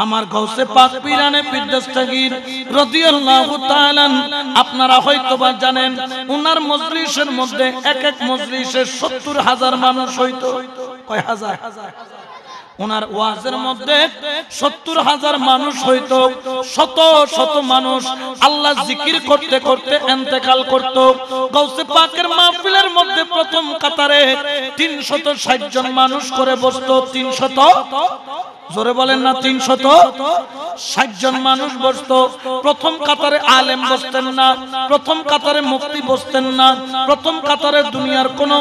আমার গাউসে পাক পীরানে পীর দস্তগীর রাদিয়াল্লাহু তাআলা আপনারা হয়তোবা জানেন উনার মজলিসের মধ্যে এক এক মজলিসে ৭০,০০০ মানুষ হইতো। কয় হাজার? ওনার ওয়াজের মধ্যে ৭০,০০০ মানুষ হইতো। শত শত মানুষ আল্লাহ জিকির করতে করতে ইন্তেকাল করত। গাউসে পাকের মাহফিলের মধ্যে প্রথম কাতারে ৩৬০ জন মানুষ করে বসতো। ৩০০, জোরে বলেন না, ৩৬০ জন মানুষ বসতো। প্রথম কাতারে আলেম বসতেন না, প্রথম কাতারে মুফতি বসতেন না, প্রথম কাতারে দুনিয়ার কোন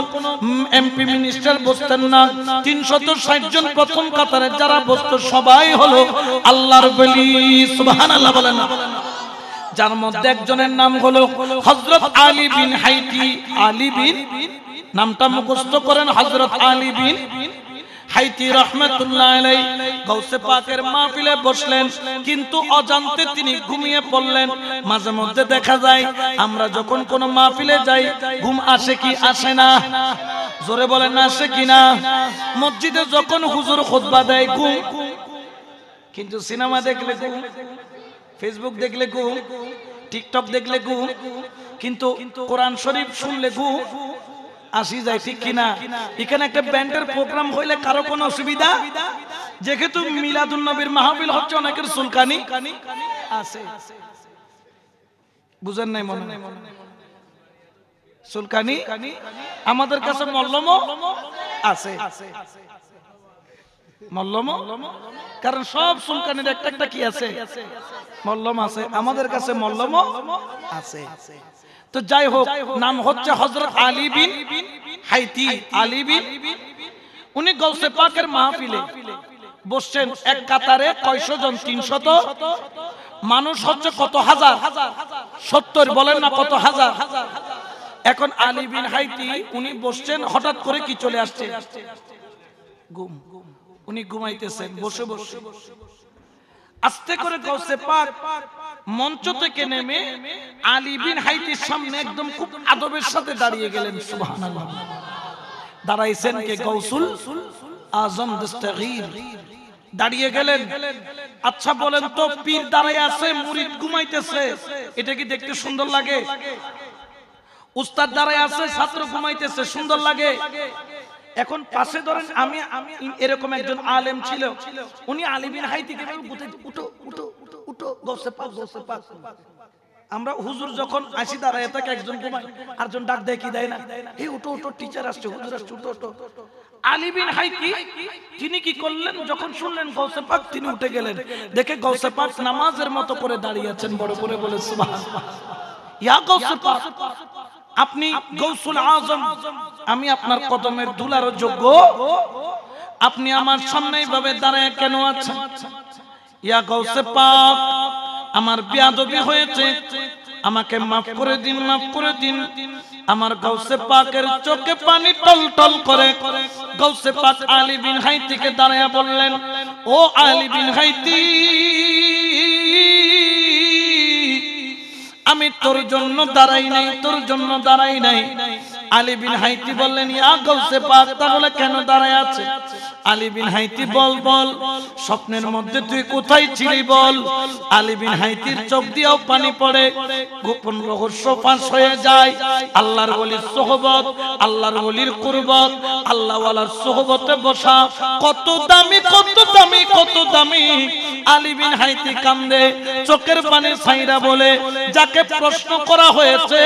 এমপি মিনিস্টার বসতেন না। ৩৬০ জন প্রথম কাতারে যারা বসতো সবাই হলো আল্লাহর ওলি। সুবহানাল্লাহ বলেন না। যার মধ্যে একজনের নাম হলো হযরত আলী বিন হাইতি। আলী বিন, নামটা মুখস্থ করেন, হযরত আলী বিন হাইতি রাহমাতুল্লাহ আলাইহি গাউসে পাকের মাহফিলে বসলেন, কিন্তু অজান্তে তিনি ঘুমিয়ে পড়লেন। মাঝে মধ্যে দেখা যায় আমরা যখন কোন মাহফিলে যাই ঘুম আসে কি আসে না? জোরে বলেন না, আসে কি না? মসজিদে যখন হুজুর খুতবা দেয় ঘুম, কিন্তু সিনেমা দেখলে ঘুম, ফেসবুক দেখলে ঘুম, টিকটক দেখলে ঘুম, কিন্তু কোরআন শরীফ শুনলে ঘুম আসি যায়, ঠিক কিনা? এখানে একটা ব্যান্ডের প্রোগ্রাম হইলে কারো কোনো অসুবিধা? যেহেতু মিলাদুন নবীর মাহফিল হচ্ছে, অনেকের সুলকানি আছে। বুঝেন নাই মনে? সুলকানি আমাদের কাছে মল্লম আছে, মল্লম, কারণ সব সুলকানির একটা একটা কি আছে, মল্লম আছে। আমাদের কাছে মল্লম আছে। তো যাই হোক, নাম হচ্ছে হযরত আলী বিন হাইতি। আলী বিন, উনি গাউসে পাকের মাহফিলে বসছেন। এক কাতারে কয়শো জন? ৩০০। মানুষ হচ্ছে কত হাজার? ৭০। বলেন না কত হাজার? এখন আলী বিন হাইতি উনি বসছেন, হঠাৎ করে কি চলে আসছে? ঘুম। উনি ঘুমাইতেছেন বসে বসে। আস্তে করে গাউসে পাক মঞ্চ থেকে নেমে আলী বিন হাইতির সামনে একদম খুব আদবের সাথে দাঁড়িয়ে গেলেন। সুবহানাল্লাহ। দাঁড়াইছেন কে? গাউসুল আজম দস্তগীর দাঁড়িয়ে গেলেন। আচ্ছা বলেন তো, পীর দাঁড়ায় আছে, মুরিদ ঘুমাইতেছে, এটা কি দেখতে সুন্দর লাগে? উস্তাদ দাঁড়ায় আছে, ছাত্র ঘুমাইতেছে, সুন্দর লাগে? এখন পাশে ধরেন আমি এরকম একজন আলেম ছিল, উনি আলী বিন হাইতিকে উঠো উঠো উঠো, গাউসে পাক, গাউসে পাক। আমরা হুজুর যখন আসি দাঁড়ায় থাকে, একজন ঘুমায়, আরেকজন ডাক দেয় কি দেয় না, এই উঠো উঠো, টিচার আসছে, হুজুর আসছে, উঠো উঠো। আলী বিন হাইতি তিনি কি করলেন? যখন শুনলেন গাউসে পাক, তিনি উঠে গেলেন। দেখে গাউসে পাক নামাজের মতো করে দাঁড়িয়ে আছেন, বড় করে বলে সুবহানাল্লাহ। ইয়া গাউসে পাক, আপনি গাউসুল আজম, আমি আপনার কদমের ধুলার যোগ্য, আপনি আমার সামনে এইভাবে দাঁড়ায় কেন আছেন? ইয়া গাউসে পাক, আমার বেয়াদবি হয়েছে, আমাকে মাফ করে দিন, মাফ করে দিন। আমার গাউসে পাকের চোখে পানি টলটল করে। গাউসে পাক আলী বিন হাইতিকে দাঁড়ায়া বললেন, ও আলী বিন হাইতি, আমি তোর জন্য দাঁড়াই নাই, তোর জন্য দাঁড়াই নাই। আলী বিন হাইতি বললেন, ইয়া গাউসে পাক, তাহলে কেন দাঁড়ায় আছে? আলী বিন হাইতি বল বল, স্বপ্নের মধ্যে তুই কোথায় ছিলি বল। আলী বিন হাইতির চোখ দিয়েও পানি পড়ে, গোপন রহস্য ফাঁস হয়ে যায়। আল্লাহর ওলির সোহবত, আল্লাহর ওলির কুরবত, আল্লাহ ওয়ালার সোহবতে বসা কত দামি, কত দামি, কত দামি। আলী বিন হাইতি কান্দে, চোখের পানি ছাইরা বলে, যাকে প্রশ্ন করা হয়েছে,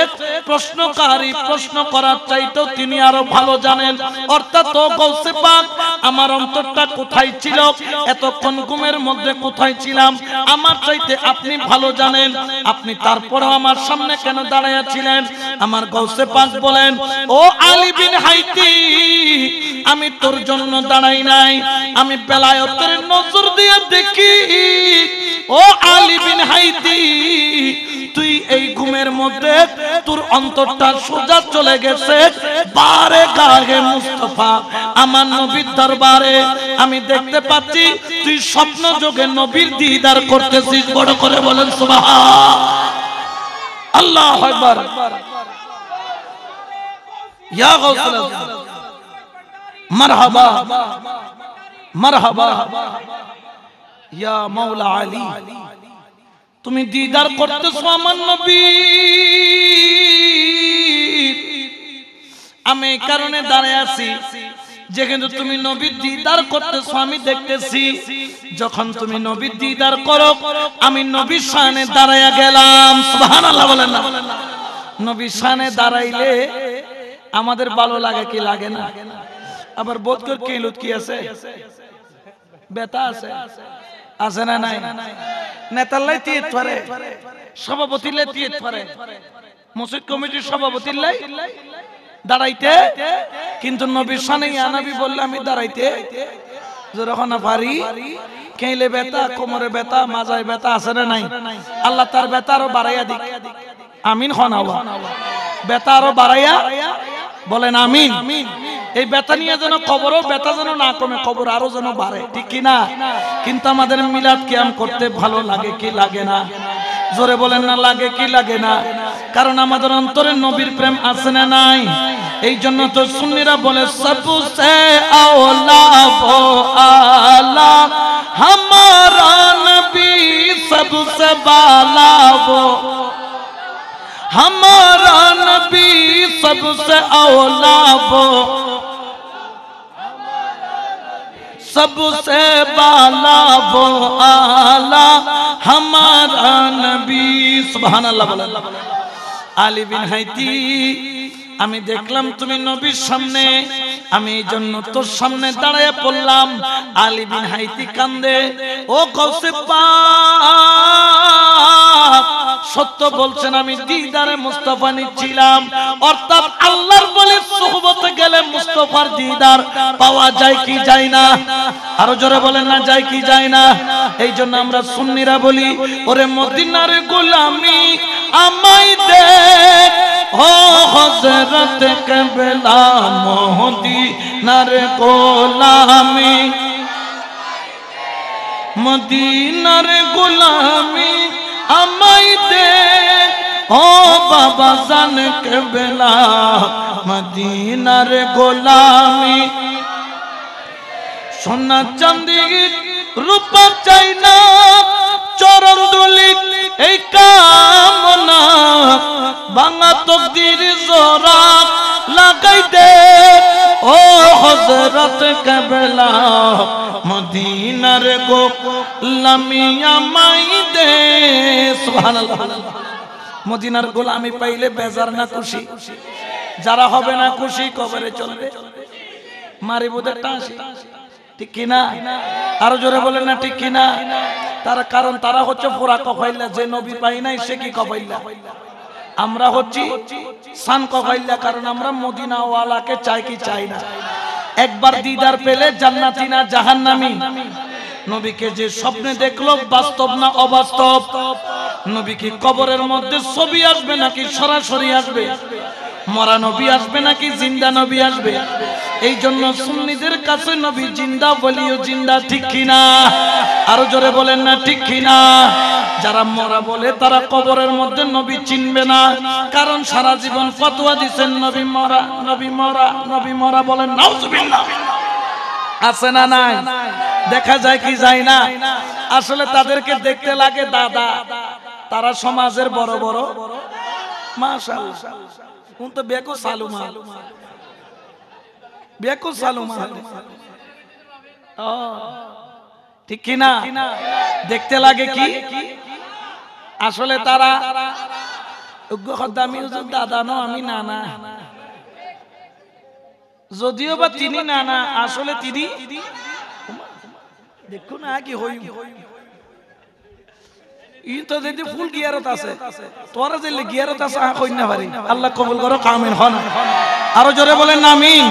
প্রশ্নকারী প্রশ্ন করার চাইতেও তিনি আরো ভালো জানেন। অর্থাৎ ও গাউসে পাক, আমার অন্তরটা কোথায় ছিল, এতক্ষণ ঘুমের মধ্যে কোথায় ছিলাম, আমার চাইতে আপনি ভালো জানেন। আপনি তারপরও আমার সামনে কেন দাঁড়ায়া ছিলেন? আমার গাউসে পাক বলেন, ও আলী বিন হাইতি, আমি তোর জন্য দাঁড়াই নাই, আমি বেলায়েতের নজর দিয়ে দেখি, ও আলী বিন হাইতি, তুই এই ঘুমের মধ্যে তোর অন্তরটা সোজা চলে গেছে বারে গায়ে মুস্তাফা, আমার নবীর দরবারে। আমি দেখতে পাচ্ছি তুই স্বপ্ন যোগে নবীর দিদার করতেছিস। বড় করে বলেন সুবহান আল্লাহু আকবার। ইয়া গাউসুল আজম, মারহাবা মারহাবা। ইয়া মাওলা আলী, তুমি দিদার করতেছো আমার নবী। আমি এই কারণে দাঁড়ায় আছি যে কিন্তু তুমি নবীর দিদার করতেছো আমি দেখতেছি। যখন তুমি নবীর দিদার করো আমি নবীর শানে দাঁড়ায়া গেলাম। সুবহানাল্লাহ বলেন না? নবীর শানে দাঁড়াইলে আমাদের ভালো লাগে কি লাগে না? আবার বোধ কর কেলত কি আছে, বেতা আছে, আছে না নাই? নেতাল্লাই তিয়াত পারে, সভাপতিলে তিয়াত পারে, মসজিদ কমিটির সভাপতিল্লাই দাঁড়াইতে, কিন্তু নবীর শানে ইয়া নবী বললে আমি দাঁড়াইতে যখন পারি। কেইলে বেতা, কোমরে বেতা, মাজায় বেতা, আছে না নাই? আল্লাহ তার বেতা আরো বাড়াইয়া দিক। আমিন হনাওয়া, বেতা আরো বাড়াইয়া বলেন আমিন। এই বেতা নিয়ে যেন কবরও বেতা যেন না কমে, কবর আরো যেন বাড়ে, ঠিক কি না? কিন্তু আমাদের মিলাদ কিয়াম করতে ভালো লাগে কি লাগে না? জোরে বলেন না, লাগে কি লাগে না? কারণ আমাদের অন্তরে নবীর প্রেম আছে না নাই? এই জন্য তো সুন্নিরা বলে সবসে আওলা ও আলা হামারা নবী, সবসে বালা ও हमारा नबी सबसे औला वो, सबसे बाला वो आला हमारा नबी। सुबहानाल्लाह बोलें। আলী বিন হাইতি, আমি দেখলাম তুমি নবীর সামনে, আমি এই জন্য তোর সামনে দাঁড়ায় পড়লাম। আলী বিন হাইতি কান্দে, ও গৌসে পাক, সত্য বলছেন আমি দিদারে মুস্তাফা নিচ্ছিলাম। অর্থাৎ আল্লাহর বলে সুহবতে গেলে মুস্তাফার দিদার পাওয়া যায় কি যায় না? আরো জোরে বলেন না, যায় কি যায় না? এই জন্য আমরা সুন্নিরা বলি, ওরে মদিনার গোলামি আমায় দে ও হযরত কেবলা, মদিনার গোলামি, মদিনার গোলামি আমায় দে ও বাবা জান কেবলা, মদিনার গোলামি। সোনা চাঁদি রূপা চাই না, চরণ দুলি এই কামনা, ভাঙা তকদির জোড়া লাগাই দে ও হযরত কেবলা, মদিনার গোলামি আমায় দে। সুবহানাল্লাহ। মদিনার গোলামি পাইলে বেজার না খুশি? যারা হবে না খুশি কবরে চলবে, মারিবুদের টাঁসি, ঠিক কিনা? আরো জোরে বলেন না, ঠিক কিনা? তার কারণ তারা হচ্ছে পুরা কফাইল্লা, যে নবী পাই নাই সে কি কফাইল্লা। আমরা হচ্ছি সান কফাইল্লা, কারণ আমরা মদিনা ওয়ালাকে চাই কি চাই না? একবার দিদার পেলে জান্নাতি না জাহান্নামী? নবীকে যে স্বপ্নে দেখলো বাস্তব না অবাস্তব? নবী কি কবরের মধ্যে ছবি আসবে নাকি সরাসরি আসবে? মরা নবী আসবে নাকি জিন্দা নবী আসবে? এই জন্য সুন্নিদের কাছে নবী জিন্দা বলিও জিন্দা, ঠিক কিনা? আরো জোরে বলেন না, ঠিক কিনা? যারা মরা বলে তারা কবরের মধ্যে নবী চিনবে না, কারণ সারা জীবন ফতোয়া দিচ্ছেন নবী মরা, নবী মরা, নবী মরা। বলেন নাউজুবিল্লাহ। আছে না নাই? দেখা যায় কি যায় না? আসলে তাদেরকে দেখতে লাগে দাদা, তারা সমাজের বড় বড় মাশাআল্লাহ কোন তো বেকো সালুমা, বেকো সালুমা, ঠিক কি না? দেখতে লাগে কি? আসলে তারা আমি দাদা ন, আমি নানা, যদিও বা তিনি নানা, আসলে তিনি দেখো না কি হই ই তো যদি ফুল গিয়ারত আছে, তোরা যে গিয়ারত আছে কই না পারি। আল্লাহ কবুল করো, আমিন হন। আরো জোরে বলেন আমিন।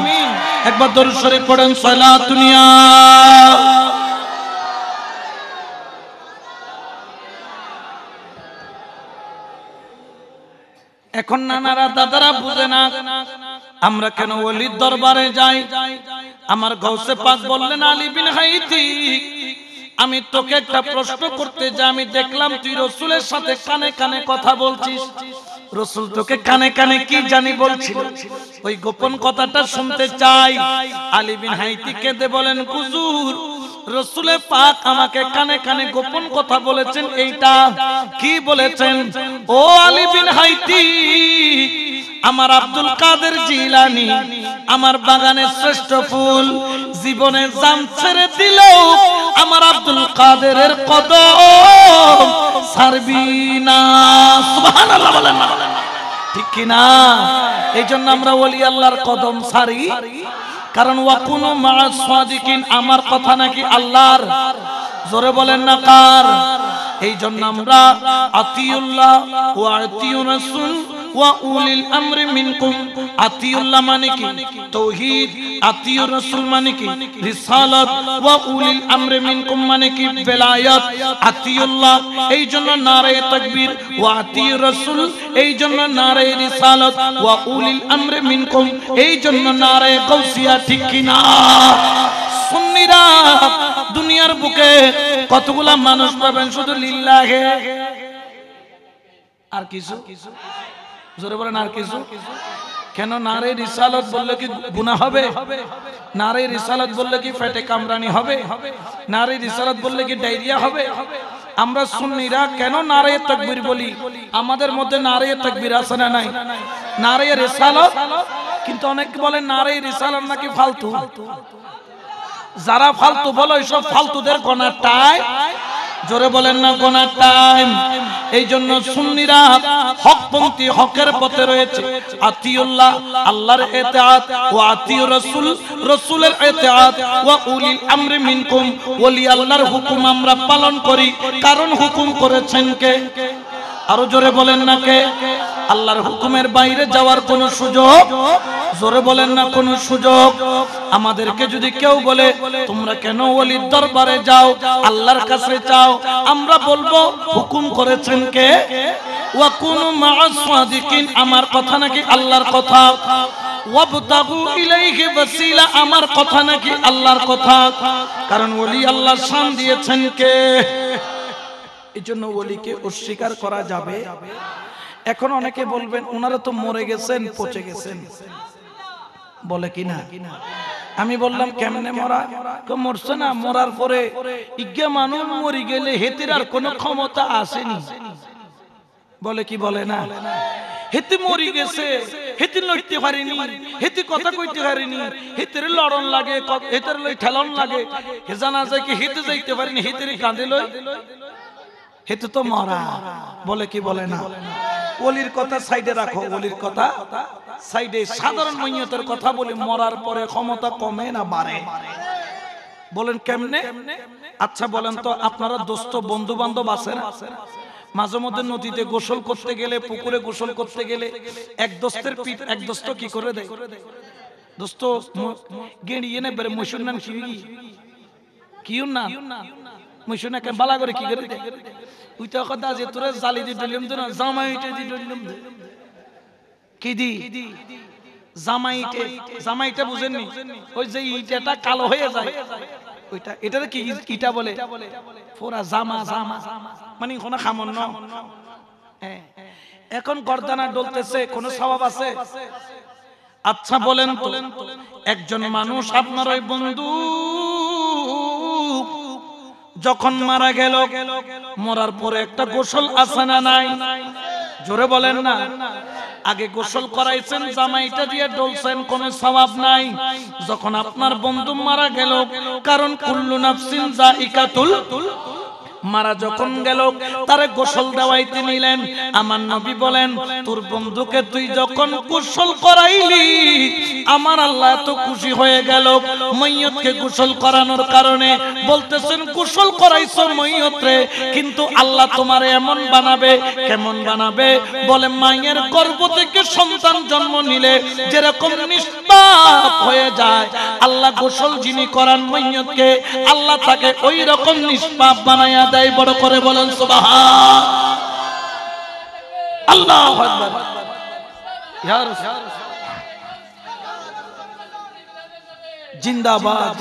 একবার দরুদ শরীফ পড়েন, সালাতুনিয়া। এখন নানারা দাদারা বুঝে না আমরা কেন ওলির দরবারে যাই। আমার গৌসে পাক বললেন, আলী বিন হাইতি, আমি তোকে একটা প্রশ্ন করতে যাই। আমি দেখলাম তুই রাসূলের সাথে কানে কানে কথা বলছিস। রাসূল তোকে কানে কানে কি জানি বলছিল, ওই গোপন কথাটা শুনতে চাই। আলী বিন হাইতি কেঁদে বলেন, হুজুর রাসূলে পাক আমাকে কানে কানে গোপন কথা বলেছেন। এইটা কি বলেছেন? ও আলী বিন হাইতি, আমার আব্দুল কাদের জিলানী আমার বাগানের শ্রেষ্ঠ ফুল, জীবনে জান ছেড়ে দিলেও আমার আব্দুল কাদেরের কদম ছাড়বি না। সুবহানাল্লাহ বলেন না, ঠিক কি না? এই জন্য আমরা ওলি আল্লাহর কদম ছাড়ি, কারণ ওয়াকুনু মা'আস সাদিকিন, আমার কথা নাকি আল্লাহর। জোরে বলেন না কার? এই জন্য আমরা আতিউল্লাহ ওয়া আতিউর রাসূল ওয়া উলিল আমরি মিনকুম। আতিউল্লাহ মানে কি? তাওহীদ। আতিউর রাসূল মানে কি? রিসালাত। ওয়া উলিল আমরি মিনকুম মানে কি? বেলায়াত। আতিউল্লাহ এই জন্য নারে তাকবীর, ওয়া আতিউর রাসূল এই জন্য নারে রিসালাত, ওয়া উলিল আমরি মিনকুম এই জন্য নারে গাউসিয়া। ঠিক কি না? সুন্নিরা দুনিয়ার বুকে কতগুলা মানুষ পাবেন শুধু লিল্লাহে, আর কিছু জোরে বলেন আর কিছু। কেন? নারে রিসালাত বললে কি গুনাহ হবে? নারে রিসালাত বললে কি পেটে কামড়ানি হবে? নারে রিসালাত বললে কি ডায়রিয়া হবে? আমরা সুন্নিরা কেন নারে তাকবীর বলি? আমাদের মধ্যে নারে তাকবীর আছে না নাই? নারে রিসালাত, কিন্তু অনেকে বলে নারে রিসালাত নাকি ফালতু। যারা ফালতু বলে সব ফালতুদের গোনার টাইম। জোরে বলেন না গোনার টাইম। এই জন্য সুন্নিরা হকপন্থী, হকের পথে রয়েছে। আতিউল্লাহ আল্লাহর ইতাআত, ওয়া আতিউর রাসূল রাসূলের ইতাআত, ওয়া উলিল আমরি মিনকুম ওলি আল্লাহর হুকুম আমরা পালন করি। কারণ হুকুম করেছেন কে? আরো জোরে বলেন না কে? আল্লাহর হুকুমের বাইরে যাওয়ার কোনো সুযোগ, জোরে বলেন না কোনো সুযোগ। আমাদেরকে যদি কেউ বলে তোমরা কেন ওলির দরবারে যাও, আল্লাহর কাছে যাও, আমরা বলবো হুকুম করেছেন কে? ওয়া কুনু মা'আস সাদিকিন, আমার কথা নাকি আল্লাহর কথা। ওয়াবতাগু ইলাইহি ওয়াসিলা, আমার কথা নাকি আল্লাহর কথা। কারণ ওলি আল্লাহ শান দিয়েছেন কে? এই জন্য ওলিকে অস্বীকার করা যাবে? এখন অনেকে বলবেন ওনারা তো মরে গেছেন, পচে গেছেন, বলে কিনা? আমি বললাম কেমনে মরা? মরছে না, মরার পরে ইজ্ঞা মানুষ মরি গেলে হেতির আর কোনো ক্ষমতা আসেনি, বলে কি বলে না? হেতি মরি গেছে, হেতি লড়তে পারিনি, হেতি কথা কইতে পারিনি, হেতির লড়ন লাগে, হেতির লই ঠেলন লাগে, হে জানা যায় কি হেতে যাইতে পারিনি, হেতির কাঁদে লই, হেতু তো মরা, বলে কি বলে না? ওলির কথা সাইডে রাখো, ওলির কথা সাইডে। সাধারণ মাইয়তের কথা বলি, মরার পরে ক্ষমতা কমে না বাড়ে? বলেন কেমনে? আচ্ছা বলেন তো, আপনারা দোস্ত বন্ধু বান্ধব আছে না? মাঝে মধ্যে নদীতে গোসল করতে গেলে, পুকুরে গোসল করতে গেলে এক দোস্তের পিঠ এক দোস্ত কি করে দেয়? দোস্ত গেড়িয়ে নে বেরে মশুর নাম কিউ না মশুর না কেন বালা করে কি করে দেয়? উইটা কথা যে তোরা জালি দি দিলাম তো না, জামাইটে দি দিলাম কি দি জামাইটে, জামাইটা বুঝেননি? ওই যে ইটাটা কালো হয়ে যায় ওইটা, এটারে কি ইটা বলে? পুরা জামা, জামা মানে কোনো খামন না। এখন গর্দানা ডলতেছে, কোন সওয়াব আছে? আচ্ছা বলেন তো, একজন মানুষ আপনার ওই বন্ধু যখন মারা গেল, মরার পরে একটা গোসল আছে না নাই? জোরে বলেন না। আগে গোসল করাইছেন, জামাইটা দিয়ে ডলছেন, কোনো সওয়াব নাই। যখন আপনার বন্ধু মারা গেল, কারণ কুল্লু নাফসিন যায়িকাতুল, মারা যখন গেল তারে গোসল দেওয়াইতে নিলেন। আমার নবী বলেন, তোর বন্ধুকে তুই যখন গোসল করাইলি আমার আল্লাহ এত খুশি হয়ে গেল। মাইয়তকে গোসল করানোর কারণে বলতেছেন গোসল করাইছো মাইয়তরে, কিন্তু আল্লাহ তোমারে এমন বানাবে। কেমন বানাবে? বলে মায়ের গর্ভ থেকে সন্তান জন্ম নিলে যেরকম নিষ্পাপ হয়ে যায়, আল্লাহ গোসল যিনি করান মাইয়তকে, আল্লাহ তাকে ওই রকম নিষ্পাপ বানায়া দেয়। বড় করে বলেন সুবহান আল্লাহু আকবার। ইয়া রাসূল জিন্দাবাদ।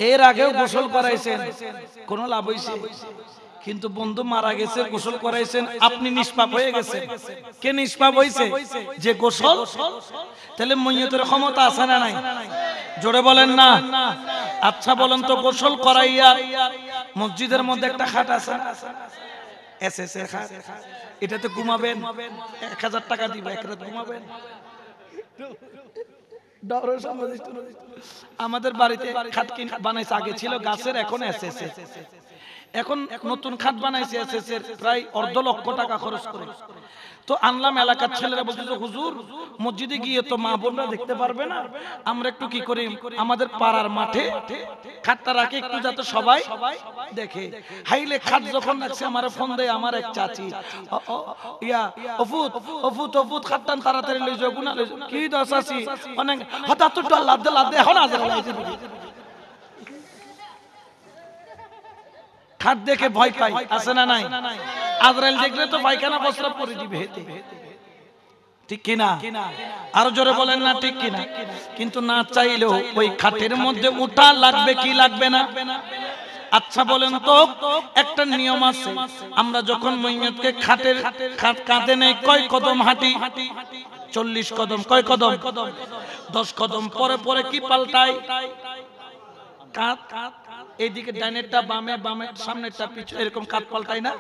এর আগেও গোসল করাইছেন, কোন লাভ হইছে? কিন্তু বন্ধু মারা গেছে, গোসল করাইছেন, আপনি নিষ্পাপ হয়ে গেছেন। কে নিষ্পাপ হয়েছে? যে গোসল। তাহলে মইয়তের ক্ষমতা আছে না নাই? জোরে বলেন না। আচ্ছা বলেন তো, গোসল করাইয়া মসজিদের মধ্যে একটা খাট আছে, এসএস এর খাট, এটাতে ঘুমাবেন, 1000 টাকা দিব, এক রাত ঘুমাবেন। আমাদের বাড়িতে খাট বানাইছে, আগে ছিল গাছের, এখন এসএস এর। এখন নতুন খাট বানাইছে এসএস এর, প্রায় 1.5 লক্ষ টাকা খরচ করে। তো আনলাম, এলাকার ছেলেরা বলছে যে হুজুর মসজিদে গিয়ে তো মা বোনরা দেখতে পারবে না, আমরা একটু কি করি, আমাদের পাড়ার মাঠে খাটটা রাখি একটু যাতে সবাই দেখে। হাইলে খাট যখন রাখছে, আমার ফোন দেয় আমার এক চাচি, ইয়া অফুত অফুত অফুত খাটটান তাড়াতাড়ি লই যাও, গুনা লই যাও। কি দশ আছি অনেক হঠাৎ তো লাদে লাদে এখন আজ খাট দেখে ভয় পাই, আছে না নাই? আজরাইল দেখলে তো পায়খানা প্রস্রাব করে দিবে, ঠিক কিনা? আরো জোরে বলেন না, ঠিক কিনা? কিন্তু না চাইলেও ওই খাটের মধ্যে উঠা লাগবে কি লাগবে না? আচ্ছা বলেন তো, একটা নিয়ম আছে, আমরা যখন মইয়তকে খাটের কাঁধে নেই, কয় কদম হাঁটি? 40 কদম। কয় কদম? 10 কদম। পরে পরে কি পাল্টাই? কাঁধ এইদিকে ডাইনেরটা বামে, বামে সামনেরটা পিছনে, এরকম কাঁধ পাল্টাই না?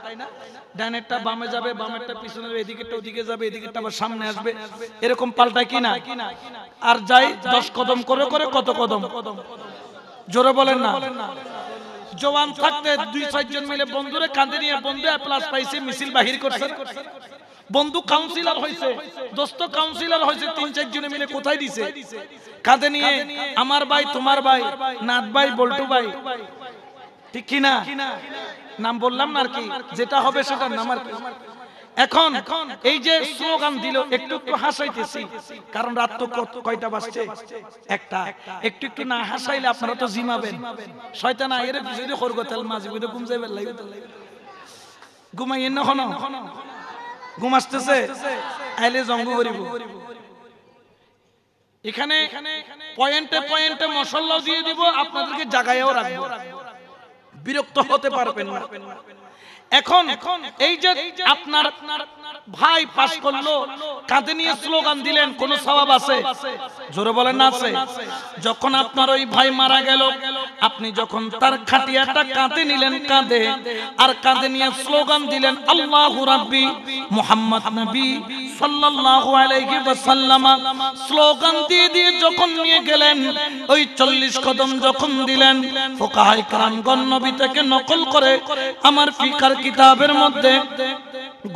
ডাইনেরটা বামে যাবে, বামেরটা পিছনে, এদিকেরটা ওদিকে যাবে, এদিকেরটা আবার সামনে আসবে, এরকম পাল্টায় কি না? আর যাই 10 কদম করে করে কত কদম? জোরে বলেন না। জওয়ান থাকতে 2-4 জন মিলে বন্ধুরে কাঁধে নিয়ে, বন্ধু প্লাস পাইছে, মিছিল বাহির করছে, বন্ধু কাউন্সিলর হয়েছে, দোস্ত কাউন্সিলর হয়েছে, 3-4 জনে মিলে কোথায় দিছে? কাঁধে নিয়ে। আমার ভাই, তোমার ভাই, নাথ ভাই, বল্টু ভাই, ঠিক কিনা? নাম বললাম না আর কি, যেটা হবে সেটার নাম আর কি। এখন এই যে স্লোগান দিল, একটু একটু হাসাইতেছি, কারণ রাত তো কয়টা বাজছে? একটা। একটু একটু না হাসাইলে আপনারা তো জিমাবেন। শয়তান এর পিছনে খরগোতাল মাঝে বুঝে ঘুম যাইবে, ঘুমাইয়েন না, ঘুম আসতেছে, আইলে জঙ্গ করিব। এখানে পয়েন্টে পয়েন্টে মশলা দিয়ে দিব, আপনাদেরকে জাগায়ও রাখবো, বিরক্ত হতে পারবেন না। এখন এই যে আপনার ভাই পাস করলো, কাঁধে নিয়ে স্লোগান দিলেন, কোন সওয়াব আছে? জোরে বলেন না আছে? যখন আপনার ওই ভাই মারা গেল, আপনি যখন তার খাটিয়াটা কাঁধে নিলেন, কাঁধে আর কাঁধে নিয়ে স্লোগান দিলেন আল্লাহু রাব্বি মুহাম্মদ নবী সাল্লাল্লাহু আলাইহি ওয়াসাল্লাম, স্লোগান দিয়ে দিয়ে যখন নিয়ে গেলেন, ওই 40 কদম যখন দিলেন, ফুকাহায়ে কেরামগণ নবী থেকে নকল করে আমার ফিকার কিতাবের মধ্যে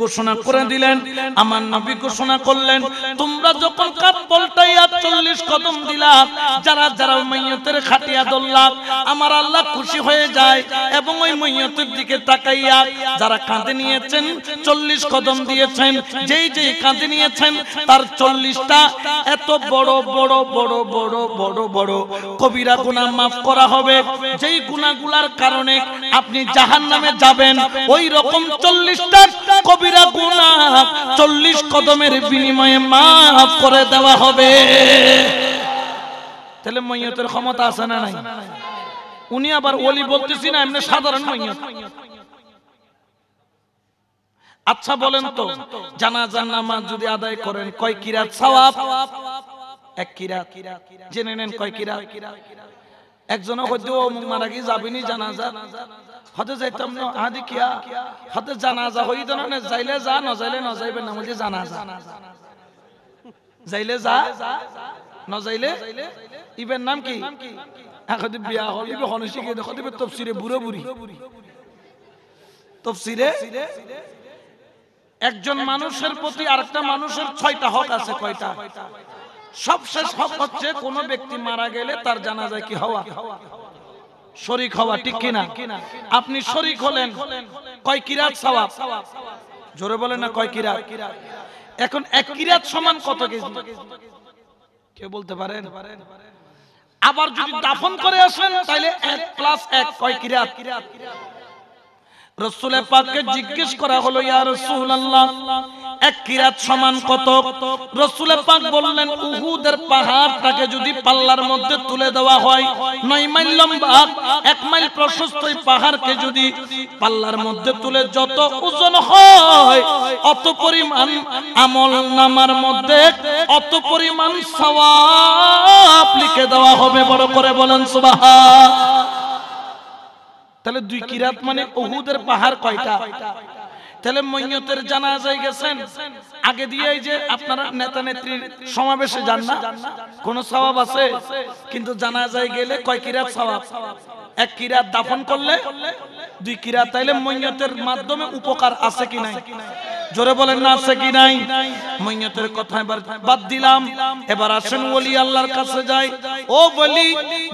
ঘোষণা করে দিলেন, আমার নবী ঘোষণা করলেন, তোমরা যখন কাঁধ পাল্টাইয়া 40 কদম দিলা, যারা যারা মাইয়তের খাটিয়া ধরলা, আমার আল্লাহ খুশি হয়ে যায় এবং ওই মাইয়তের দিকে তাকাইয়া যারা কাঁধে নিয়েছেন, 40 কদম দিয়েছেন, যেই যেই কাঁধে নিয়েছেন তার 40টা এত বড় বড় বড় বড় বড় বড় কবিরা গুনাহ মাফ করা হবে। যেই গুনাহগুলোর কারণে আপনি জাহান্নামে যাবেন, ওই রকম 40টা কবিরা গুনাহ 40 কদমের বিনিময়ে মাফ করে দেওয়া হবে। তাহলে মাইয়তের ক্ষমতা আছে না নাই? উনি আবার ওলি বলতেছি না, এমনি সাধারণ মাইয়ত। আচ্ছা বলেন তো, জানাজার নামাজ যদি আদায় করেন, কয় কিরাত সওয়াব? 1 কিরাত। জেনে নেন কয় কিরাত? একজনও হয়তো মারা গিয়ে যাবেনি জানাজা, হতে যাইতাম না, আদি কিয়া হতে জানাজা হইতো না, যাইলে যা, না যাইলে না যাইবে না, বলছে জানাজা, যাইলে যা, না যাইলে। ইবের নাম কি? এখন বিয়া হল, ইবে হনসি কে দেখো, দিবে তফসিরে বুড়ো বুড়ি, তফসিরে একজন মানুষের প্রতি আরেকটা মানুষের 6টা হক আছে। কয়টা? সবশেষ হক হচ্ছে কোন ব্যক্তি মারা গেলে তার জানাজায় কি হওয়া, শরীক হওয়া, ঠিক কিনা? আপনি শরীক হলেন, কয় কিরাত সওয়াব? জোরে বলেন না, কয় কিরাত? এখন 1 কিরাত সমান কত কেজি? কেউ বলতে পারেন? আবার যদি দাফন করে আসেন, তাহলে 1 + 1 কয় কিরাত? রাসূল পাককে জিজ্ঞেস করা হলো, ইয়া রাসূলুল্লাহ, এক কিরাত সমান কত? রাসূল পাক বললেন উহুদের পাহাড়টাকে যদি পাল্লার মধ্যে তুলে দেওয়া হয় 9 মাইল লম্বা 1 মাইল প্রশস্ত এই পাহাড়কে যদি পাল্লার মধ্যে তুলে যত ওজন হয় অত পরিমাণ আমল নামার মধ্যে অত পরিমাণ সওয়াব লিখে দেওয়া হবে। বড় করে বলেন সুবহান। তাহলে 2 কিরাত মানে উহুদের পাহাড় কয়টা? তাহলে মইয়তের জানাজায় গেছেন আগে দিয়েই যে আপনারা নেতা নেত্রীর সমাবেশে যান না, কোন সওয়াব আছে? কিন্তু জানাজায় গেলে কয় কিরাত সওয়াব? 1 কিরাত দাফন করলে 2 কিরাত। তাইলে মইয়তের মাধ্যমে উপকার আছে কি নাই? জোরে বলেন না আছে কি নাই? মইয়তের কথা এবার বাদ দিলাম, এবার আসেন ওলি আল্লাহর কাছে যাই। ও বলি,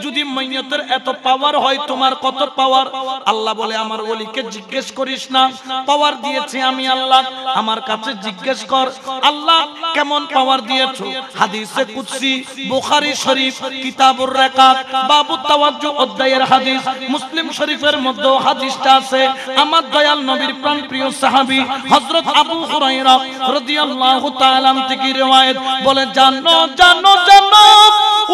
যদি মইয়তের এত পাওয়ার হয় তোমার কত পাওয়ার? আল্লাহ বলে আমার ওলিকে জিজ্ঞেস করিস না, পাওয়ার দিয়েছি আমি আল্লাহ, আমার কাছে জিজ্ঞেস কর আল্লাহ কেমন পাওয়ার দিয়েছো। হাদিসে কুদসি বুখারী শরীফ কিতাবুর রাকাত বাবু তাওয়াজ্জু অধ্যায়ের হাদিস, মুসলিম শরীফের মধ্যে হাদিসটা আছে। আমার দয়াল নবীর প্রাণপ্রিয় সাহাবী হযরত আবু হুরায়রা রাদিয়াল্লাহু তাআলা থেকে riwayat বলে, জানো জানো জানো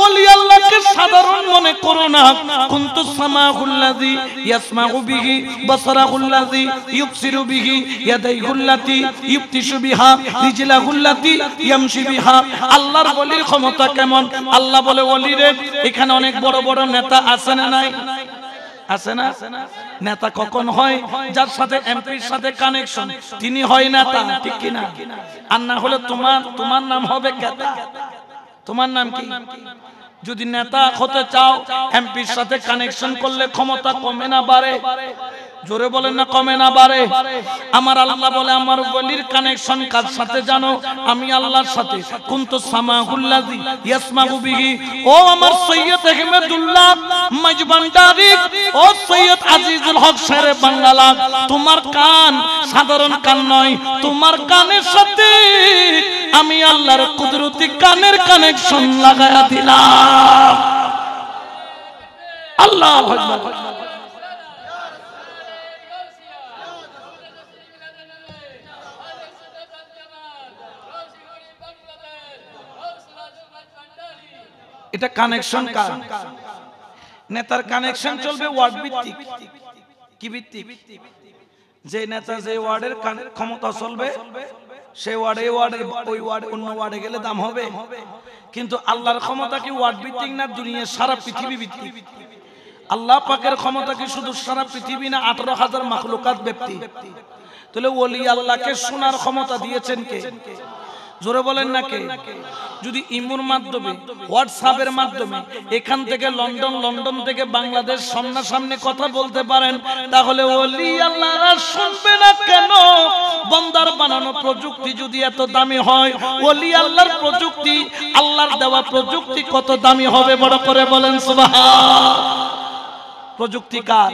ওলি আল্লাহকে সাধারণ মনে করো না। কুনতু সামাউল্লাযী ইয়াসমাউ বিহি, বাসারাহুল্লাযী ইউবসিরু বিহি, ইয়াদাইহুল্লাতী ইফতিশু বিহা, রিজলাহুল্লাতী ইয়ামশি বিহা। আল্লাহর ওলির ক্ষমতা কেমন? আল্লাহ বলে ওলিরে এখানে অনেক বড় বড় নেতা আছে না নাই? আছে না? নেতা কখন হয়? যার সাথে এমপির সাথে কানেকশন, তিনি হয় নেতা, ঠিক কি না? আর না হলে তোমার নাম হবে কেতা। তোমার নাম কি? যদি নেতা হতে চাও এমপির সাথে কানেকশন করলে ক্ষমতা কমে না বাড়ে? জোরে বলেন না কমে না বাড়ে? আমার আল্লাহ বলে আমার ওলির কানেকশন কার সাথে জানো? আমি আল্লাহর সাথে। কুনতু সামাউল্লাযী ইয়াসমাউ বিহি। ও আমার সৈয়দ আহমেদুল্লাহ মাইজবান্ডারি, ও সৈয়দ আজিজুল হক শেরে বাংলা, তোমার কান সাধারণ কান নয়, তোমার কানের সাথে আমি আল্লাহর কুদরতি কানের কানেকশন লাগায়া দিলাম। আল্লাহু আকবার। এটা কানেকশন কার? নেতার কানেকশন চলবে ওয়ার্ড ভিত্তিক। কি ভিত্তিক? যে নেতা যে ওয়ার্ডের ক্ষমতা চলবে সেই ওয়ার্ডে ওই ওয়ার্ড অন্য ওয়ার্ডে গেলে দাম হবে। কিন্তু আল্লাহর ক্ষমতা কি ওয়ার্ড ভিত্তিক না দুনিয়ার সারা পৃথিবী ভিত্তিক? আল্লাহ পাকের ক্ষমতা কি শুধু সারা পৃথিবী না 18,000 মাখলুকাত ব্যক্তি? তাহলে ওলি আল্লাহকে শোনার ক্ষমতা দিয়েছেন কে? জোরে বলেন না কে? যদি ইমোর মাধ্যমে হোয়াটসঅ্যাপের মাধ্যমে এখান থেকে লন্ডন থেকে বাংলাদেশ সামনাসামনি কথা বলতে পারেন, তাহলে ওলি আল্লাহরা শুনবে না কেন? বান্দার বানানো প্রযুক্তি যদি এত দামি হয়, ওলি আল্লাহর প্রযুক্তি, আল্লাহর দেওয়া প্রযুক্তি কত দামি হবে? বড় করে বলেন সুবহান। প্রযুক্তি কার?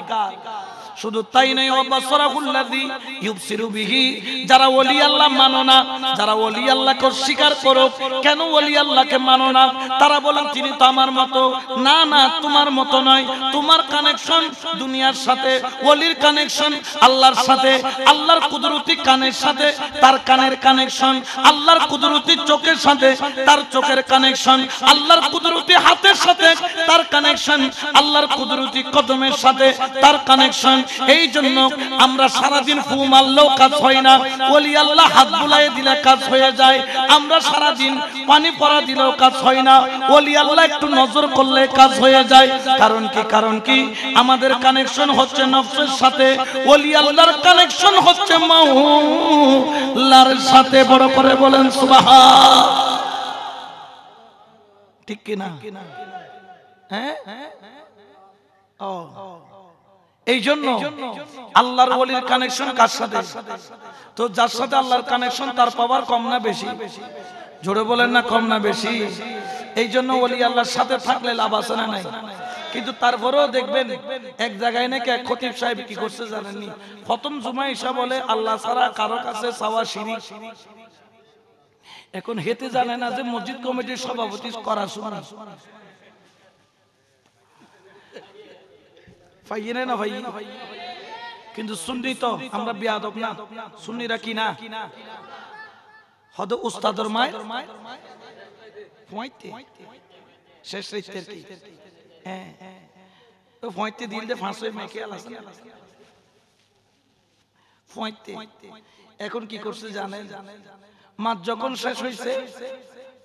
শুধু তাই নয়, ওয়াবাসারাহুল্লাযী ইউবসিরু বিহি। যারা ওলি আল্লাহ মানো না, যারা ওলি আল্লাহকে অস্বীকার করো, কেন ওলি আল্লাহকে মানো না? তারা বলেন তিনি তো আমার মতো। না না, তোমার মতো নয়। তোমার কানেকশন দুনিয়ার সাথে, ওলির কানেকশন আল্লাহর সাথে, আল্লাহর কুদরতি কানের সাথে তার কানের কানেকশন, আল্লাহর কুদরতি চোখের সাথে তার চোখের কানেকশন, আল্লাহর কুদরতি হাতের সাথে তার কানেকশন, আল্লাহর কুদরতি কদমের সাথে তার কানেকশন। এই জন্য আমরা সারাদিন ফু মারলেও কাজ হয় না, ওলি আল্লাহ হাত বুলাইয়ে দিলে কাজ হয়ে যায়। আমরা সারাদিন পানি পড়া দিলেও কাজ হয় না, ওলি আল্লাহ একটু নজর করলে কাজ হয়ে যায়। কারণ কি? কারণ কি? আমাদের কানেকশন হচ্ছে নফসের সাথে, ওলি আল্লাহর কানেকশন হচ্ছে মাওলার সাথে। বড় করে বলেন সুবহান। ঠিক কি না? হ্যাঁ, ও এই জন্য আল্লাহর ওলির কানেকশন কার সাথে? তো যার সাথে আল্লাহর কানেকশন তার পাওয়ার কম না বেশি? জোরে বলেন না কম না বেশি? এই জন্য ওলি আল্লাহর সাথে থাকলে লাভ আছে না নাই? কিন্তু তারপরেও দেখবেন এক জায়গায় নাকি এক খতিব সাহেব কি করছে জানেননি? প্রথম জুমায় এসে বলে আল্লাহ ছাড়া কারো কাছে চাওয়া শিরিক। এখন হেতে জানে না যে মসজিদ কমিটির সভাপতি করা শোনা পাইয়ে না ভাই। কিন্তু সুন্নি তো আমরা বেয়াদব না? সুন্নিরা কি না? হদ উস্তাদর মায় পয়েন্টে শেষ রাইতের কি হ্যাঁ তো পয়েন্টে দিল দে ফাঁস হয়ে মেকে আলাসে পয়েন্টে এখন কি করছে জানেন মাস যখন শেষ হইছে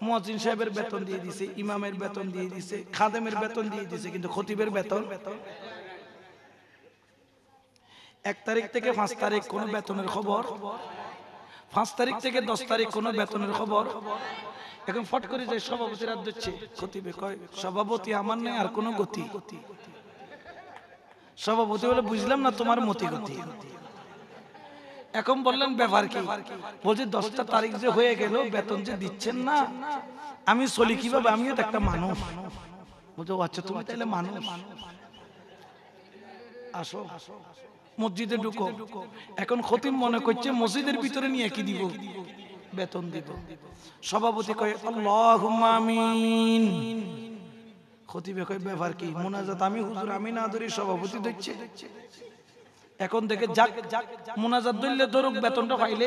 মুয়াজ্জিন সাহেবের বেতন দিয়ে দিয়েছে, ইমামের বেতন দিয়ে দিয়েছে, খাদেমের বেতন দিয়ে দিয়েছে, কিন্তু খতিবের বেতন 1 তারিখ থেকে 5 তারিখ কোনো বেতনের খবর, 5 তারিখ থেকে 10 তারিখ কোনো বেতনের খবর। এখন ফট করে যায় সভাপতি রাত দিচ্ছে, খতিবে কয় সভাপতি আমার নেই আর কোনো গতি। সভাপতি বলে বুঝলাম না তোমার মতি গতি। এখন বললেন ব্যাপার কি? বলছে 10টা তারিখ যে হয়ে গেল বেতন যে দিচ্ছেন না, আমি চলি কিভাবে? আমিও তো একটা মানুষ। বলছে আচ্ছা তুমি তাহলে মানুষ, আসো মসজিদে ঢুকো। এখন খতিব মনে করছে মসজিদের ভিতরে নিয়ে কি দিব? বেতন দিব। সভাপতি কয় আল্লাহুম্মা আমিন। খতিবে কয় ব্যাপার কি? মুনাজাত আমি হুজুর আমি না ধরি, সভাপতি দিচ্ছে। এখন দেখে যাক মুনাজাত ধরলে ধরুক, বেতনটা পাইলে।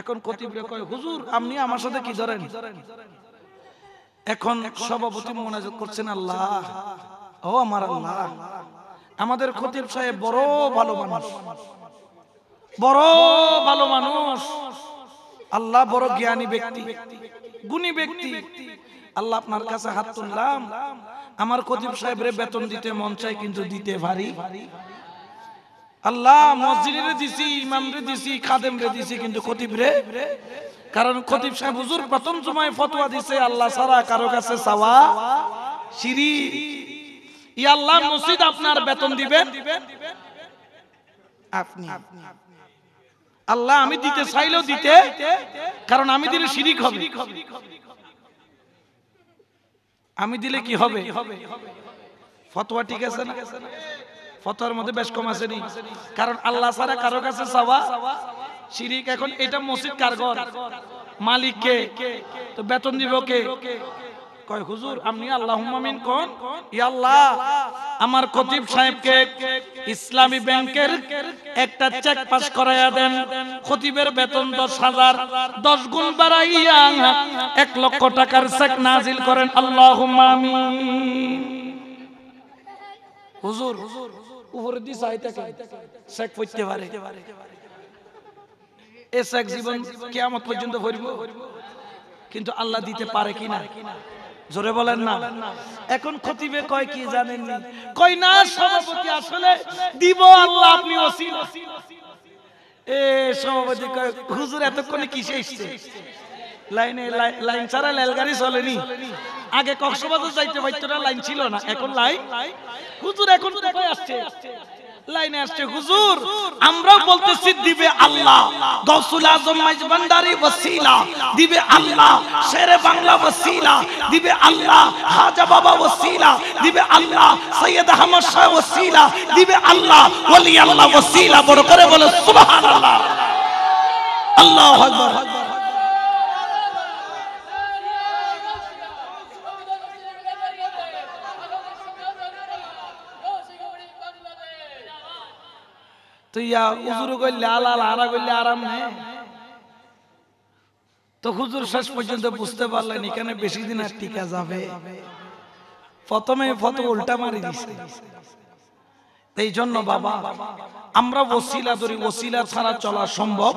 এখন খতিবে কয় হুজুর আপনি আমার সাথে কি ধরেন? এখন সভাপতি মুনাজাত করছেন আল্লাহ, ও আমার আল্লাহ, আমাদের খতিব সাহেব বড় ভালো মানুষ, বড় ভালো মানুষ, আল্লাহ বড় জ্ঞানী ব্যক্তি, গুণী ব্যক্তি। আল্লাহ আপনার কাছে হাত তুললাম, আমার খতিব সাহেবরে বেতন দিতে মন চাই কিন্তু দিতে পারি। আল্লাহ মসজিদে দিছি, ইমামরে দিছি, খাদেমরে দিছি, কিন্তু খতিবরে, কারণ খতিব সাহেব হুজুর প্রথম জুমায় ফতোয়া দিছে আল্লাহ ছাড়া কারো কাছে চাওয়া শিরিক। ইয়া আল্লাহ মসজিদ আপনার বেতন দিবেন আপনি। আল্লাহ আমি দিতে চাইলেও দিতে, কারণ আমি দিলে শিরিক হবে। আমি দিলে কি হবে? ফতোয়া ঠিক আছে না? ফতোয়ার মধ্যে বেশ কম আছে নি, কারণ আল্লাহ ছাড়া কারো কাছে চাওয়া শিরিক। এখন এটা মসজিদ কার ঘর? মালিক কে? তো বেতন দিব কে? কয় হুজুর আপনি আল্লাহুম্মা আমিন কোন। ইয়া আল্লাহ আমার খতিব সাহেবকে ইসলামী ব্যাংকের একটা চেক পাস করায়া দেন, খতিবের বেতন 10,000, 10 গুণ বাড়াইয়া 1 লক্ষ টাকার চেক নাজিল করেন, আল্লাহুম্মা আমিন। হুজুর উপরে দি চাইতে চেক পড়তে পারে, এই চেক জীবন কিয়ামত পর্যন্ত ভরব, কিন্তু আল্লাহ দিতে পারে কিনা জোরে বলেন না। এখন খতিবে কয় কি জানেন না, কয় না সভাপতি আসলে দিব আল্লাহ, আপনি ওসিলা। এ সভাপতি কয় হুজুর এতক্ষণে কিসে এসেছে? লাইনে লাইন ছাড়া রেলগাড়ি চলেনি। আগে কক্সবাজার যাইতে পারতো না, লাইন ছিল না, এখন লাইন। হুজুর এখন কোথায় আসছে? লাইনে আসছে। হুজুর আমরা বলতেছি দিবে আল্লাহ, গৌসুল আজম মাইজভান্ডারি ওসিলা দিবে আল্লাহ, শেরে বাংলা ওসিলা দিবে আল্লাহ, খাজা বাবা ওসিলা দিবে আল্লাহ, সৈয়দ আহমদ শাহ ওসিলা দিবে আল্লাহ, ওলি আল্লাহ ওসিলা। বড় করে বলে সুবহানাল্লাহ, আল্লাহু আকবার। তো ইয়া হুজুর কইলে আলাল আরা কইলে আরাম নেই। তো হুজুর শেষ পর্যন্ত বুঝতে পারলেন এখানে বেশি দিন আর টিকা যাবে, প্রথমে ফটো উল্টা মারি দিছে। এই জন্য বাবা আমরা ওসিলা ধরি, ওসিলা ছাড়া চলা সম্ভব?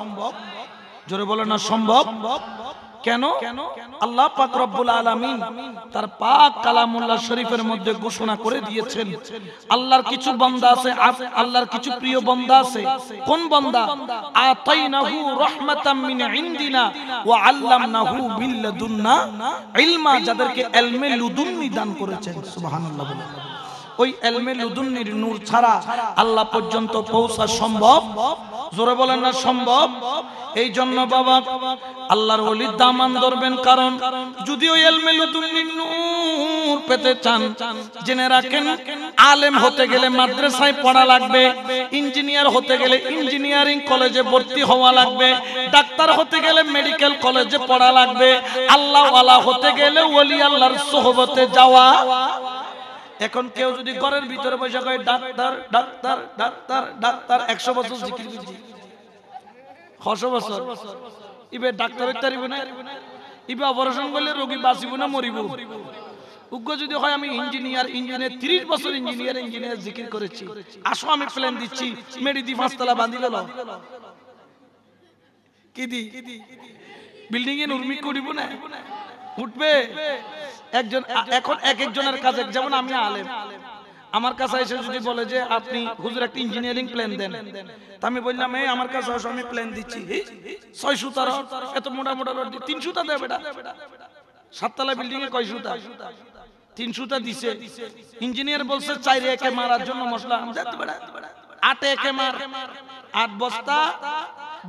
জোরে বলো না সম্ভব। কেন? আল্লাহ পাক রব্বুল আলামিন তার পাক কালামুল্লাহ শরীফের মধ্যে ঘোষণা করে দিয়েছেন আল্লাহর কিছু বান্দা আছে, আল্লাহর কিছু প্রিয় বান্দা আছে। কোন বান্দা? আতাইনাহু রাহমাতাম মিন ইনদিনা ওয়া আল্লামনাহু মিন লাদুন্না ইলমা, যাদেরকে ইলমে লুদুন্নি দান করেছেন। সুবহানাল্লাহ। ওই ইলমে লুদুন্নির নূর ছাড়া আল্লাহ পর্যন্ত পৌঁছা সম্ভব? জোরে বলেন না সম্ভব। এই জন্য বাবা আল্লাহর ওলির দামান ধরবেন, কারণ যদি ওই ইলমে লুদুন্নির নূর পেতে চান জেনে রাখেন, আলেম হতে গেলে মাদ্রাসায় পড়া লাগবে, ইঞ্জিনিয়ার হতে গেলে ইঞ্জিনিয়ারিং কলেজে ভর্তি হওয়া লাগবে, ডাক্তার হতে গেলে মেডিকেল কলেজে পড়া লাগবে, আল্লাহ ওয়ালা হতে গেলে ওলি আল্লাহর সোহবতে যাওয়া। এখন কেউ যদি ঘরের ভিতরে বসে কয় ডাক্তার ডাক্তার ডাক্তার ডাক্তার, 100 বছর জিকির করছি, 100 বছর ইবে ডাক্তার হইতারিব না, ইবে অপারেশন করলে রোগী বাঁচিব না মরিব। উগ্র যদি হয় আমি ইঞ্জিনিয়ার 30 বছর ইঞ্জিনিয়ার জিকির করেছি, আসো আমি প্ল্যান দিচ্ছি, মেডি দি 5 তলা বাঁধি গেল কি দি বিল্ডিং এ উর্মি করিব না, উঠবে একজন। এখন এক একজনের কাছে, যেমন আমি আলেম, আমার কাছে এসে যদি বলে যে আপনি হুজুর একটা ইঞ্জিনিয়ারিং প্ল্যান দেন, তা আমি বললাম এই আমার কাছে আসো আমি প্ল্যান দিচ্ছি, 6 সুতার এত মোটা মোটা রড 3 সুতা দেবে বেটা, 7 তলা বিল্ডিং এ কয় সুতা, 3 সুতা দিছে। ইঞ্জিনিয়ার বলছে 4 একে মারার জন্য মশলা, 8 একে মার, 8 বস্তা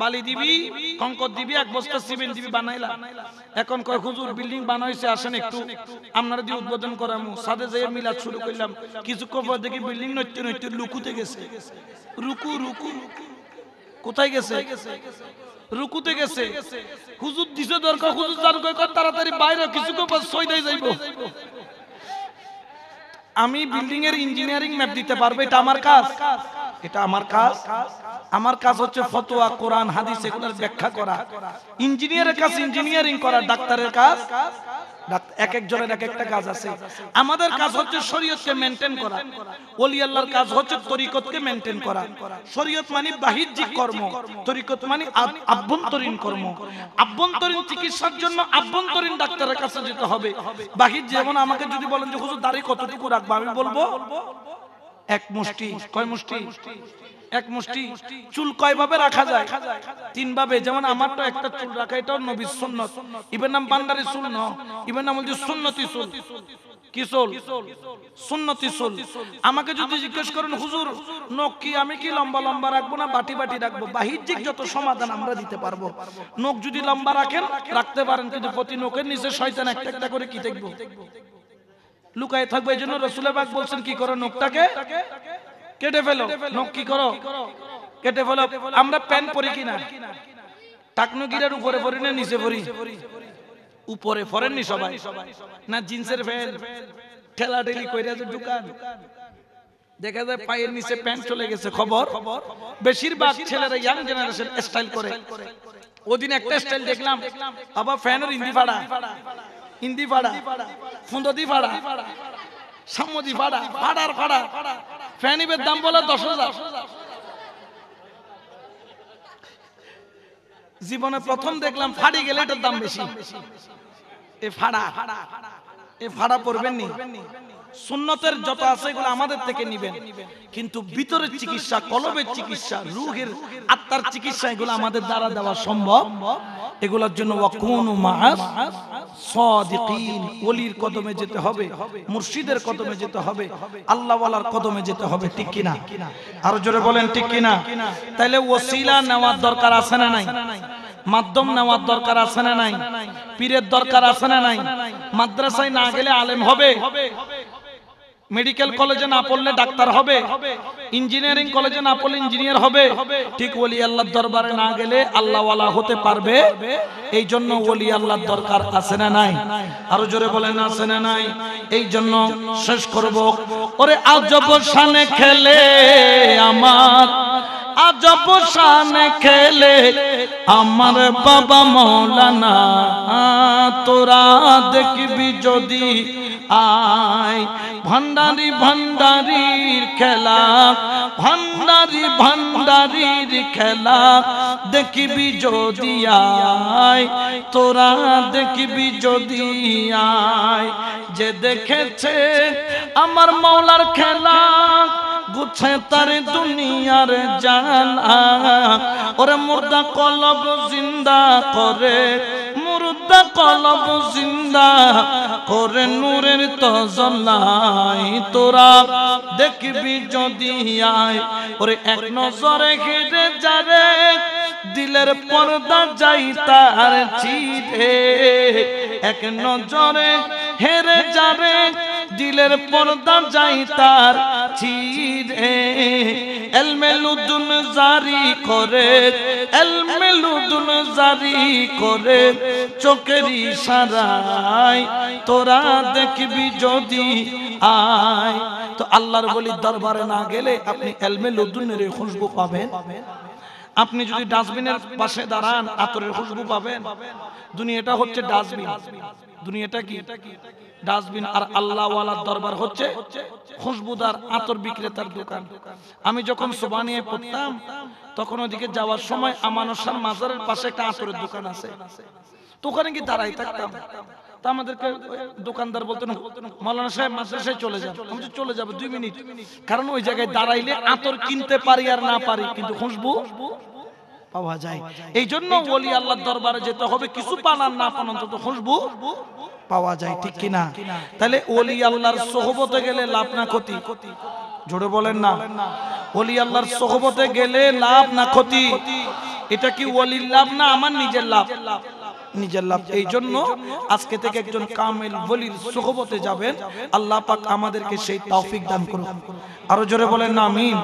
বালি দিবি, কঙ্কর দিবি, 1 বস্তা সিমেন্ট দিবি, বানাইলা। এখন কয় হুজুর বিল্ডিং বানাইছে, আসেন একটু আপনারা দিয়ে উদ্বোধন করামু। সাথে যাই মিলাদ শুরু করলাম, কিছুক্ষণ পর দেখি বিল্ডিং নড়তে নড়তে লুকুতে গেছে। রুকু রুকু কোথায় গেছে? রুকুতে গেছে। হুজুর দিছে দরকার, হুজুর জান কয় তাড়াতাড়ি বাইরে, কিছুক্ষণ পর সইদাই যাইব। আমি বিল্ডিং এর ইঞ্জিনিয়ারিং ম্যাপ দিতে পারবো, এটা আমার কাজ, এটা আমার কাজ। আমার কাজ হচ্ছে ফতোয়া, কোরআন, হাদিস এগুলোর ব্যাখ্যা করা। ইঞ্জিনিয়ারের কাজ ইঞ্জিনিয়ারিং করা, ডাক্তারের কাজ এক একজনের এক একটা কাজ আছে। আমাদের কাজ হচ্ছে শরীয়তকে মেইনটেইন করা, ওলি আল্লাহর কাজ হচ্ছে তরিকতকে মেইনটেইন করা। শরীয়ত মানে বাহ্যিক কর্ম, তরিকত মানে আভ্যন্তরীণ কর্ম। আভ্যন্তরীণ চিকিৎসার জন্য আভ্যন্তরীণ ডাক্তারের কাছে যেতে হবে। বাহ্যিক, যেমন আমাকে যদি বলেন যে হুজুর দাড়ি কতটুকু রাখবো, আমি বলবো 1 মুষ্টি। কয় মুষ্টি? 1 মুষ্টি। চুল কয় ভাবে রাখা যায়? 3 ভাবে। যেমন আমার তো একটা চুল রাখা, এটাও নবীর সুন্নাত। ইবের নাম বান্দারি চুল না, ইবের নাম হচ্ছে সুন্নতি চুল। কি চুল? সুন্নতি চুল। আমাকে যদি জিজ্ঞেস করেন হুজুর নখ কি, আমি কি লম্বা লম্বা রাখবো না বাটি বাটি রাখবো, বাহ্যিক যত সমাধান আমরা দিতে পারবো। নখ যদি লম্বা রাখেন রাখতে পারেন, কিন্তু প্রতি নখের নিচে শয়তান একটা একটা করে কি দেখবো, লুকায় থাকবে। এই জন্য রাসূল পাক বলছেন কি করো, নখটাকে কেটে ফেলো। নখ কি করো? কেটে ফেলো। আমরা প্যান্ট পরি কিনা, টাকনো গিরার উপরে পরি না নিচে পরি? উপরে পরেননি সবাই না? জিন্সের প্যান্ট ঠেলা ঠেলি কইরা যে দোকান, দেখা যায় পায়ের নিচে প্যান্ট চলে গেছে। খবর বেশিরভাগ ছেলেরা ইয়াং জেনারেশন স্টাইল করে। ওদিন একটা স্টাইল দেখলাম, আবার ফ্যানের ইন্দি ফাড়া, ইন্দি ফাড়া, ফুন্দদি ফাড়া, সামদি ফাড়া, ফাড়ার ফাড়া। ফ্যানিবের দাম বলে 10,000। জীবনে প্রথম দেখলাম ফাড়ি গেলে এটার দাম বেশি। এ ফাড়া, এ ফাড়া পড়বেন নি। সুন্নতের যত আছে এগুলো আমাদের থেকে নিবেন, কিন্তু ভিতরের চিকিৎসা, কলবের চিকিৎসা, রূহের আত্মার চিকিৎসা এগুলো আমাদের দ্বারা দেওয়া সম্ভব। এগুলোর জন্য ওয়াকুনু মা'আস সাদিকিন, ওলির কদমে যেতে হবে, মুর্শিদের কদমে যেতে হবে, আল্লাহ ওয়ালার কদমে যেতে হবে। ঠিক কিনা? আরো জোরে বলেন ঠিক কিনা? তাইলে ওসিলা নেওয়ার দরকার আছে না নাই? মাধ্যম নেওয়ার দরকার আছে না নাই? পীরের দরকার আছে না নাই? মাদ্রাসায় না গেলে আলেম হবে, মেডিকেল কলেজে না পড়লে ডাক্তার হবে, ইঞ্জিনিয়ারিং কলেজে না পড়লে ইঞ্জিনিয়ার হবে। ঠিক ওলি আল্লাহর দরবারে না গেলে আল্লাহ ওয়ালা হতে পারবে। এই জন্য ওলি আল্লাহর দরকার আছে না নাই? আরো জোরে বলেন আছে না নাই? এই জন্য শেষ করব, ওরে আজব শানে খেলে আমার, আজব শানে খেলে আমার বাবা মৌলানা, তোরা দেখবি যদি আয় ভান্ডারি ভান্ডারির খেলা, ভান্ডারি ভান্ডারির খেলা দেখবি যদি আয়, তোরা দেখবি যদি আয়। যে দেখেছে আমার মৌলার খেলা গুছে তার দুনিয়ার জানা, ওরে মুর্দা কলব জিন্দা করে, মুর্দা কলব জিন্দা করে নূরের তজলাই, তোরা দেখবি যদি আয়। ওরে এক নজরে ঘিরে যারে দিলের পর্দা যাই তার চিরে, এক নজরে হেরে যারে দিলের পর্দা যাই তার চিরে। এলমে লুদুন জারি করে, এলমে লুদুন জারি করে চোখের ইশারায়, তোরা দেখবি যদি আয়। তো আল্লাহর ওলির দরবারে না গেলে আপনি এলমে লুদুনের খুশবু পাবেন। আপনি যদি ডাস্টবিনের পাশে দাঁড়ান আতরের খুশবু পাবেন। দুনিয়াটা হচ্ছে ডাস্টবিন, দুনিয়াটা কি ডাস্টবিন, আর আল্লাহ ওয়ালার দরবার হচ্ছে খুশবুদার আতর বিক্রেতার দোকান। আমি যখন সুবহানিয়ে পড়তাম তখন ওদিকে যাওয়ার সময় আমানুর শাহ মাজারের পাশে একটা আতরের দোকান আছে, তো ওখানে কি দাঁড়াই থাকতাম। তা আমাদেরকে দোকানদার বলতেন মাওলানা সাহেব মাদ্রাসায় চলে যান। আমি তো চলে যাবো 2 মিনিট, কারণ ওই জায়গায় দাঁড়াইলে আতর কিনতে পারি আর না পারি কিন্তু খুশবু পাওয়া যায়। এই জন্য ওলি আল্লাহর দরবারে যেতে হবে, কিছু পান আর না পান অন্তত খুশবু পাওয়া যায়, ঠিক কিনা? তাহলে ওলি আল্লাহর সোহবতে গেলে লাভ না ক্ষতি? জোরে বলেন না। ওলি আল্লাহর সোহবতে গেলে লাভ না ক্ষতি? এটা কি ওলির লাভ না আমার নিজের লাভ? নিজের লাভ। এই জন্য আজকে থেকে একজন কামেল ওলির সোহবতে যাবেন। আল্লাহ পাক আমাদেরকে সেই তৌফিক দান করুন। আরো জোরে বলেন না আমিন।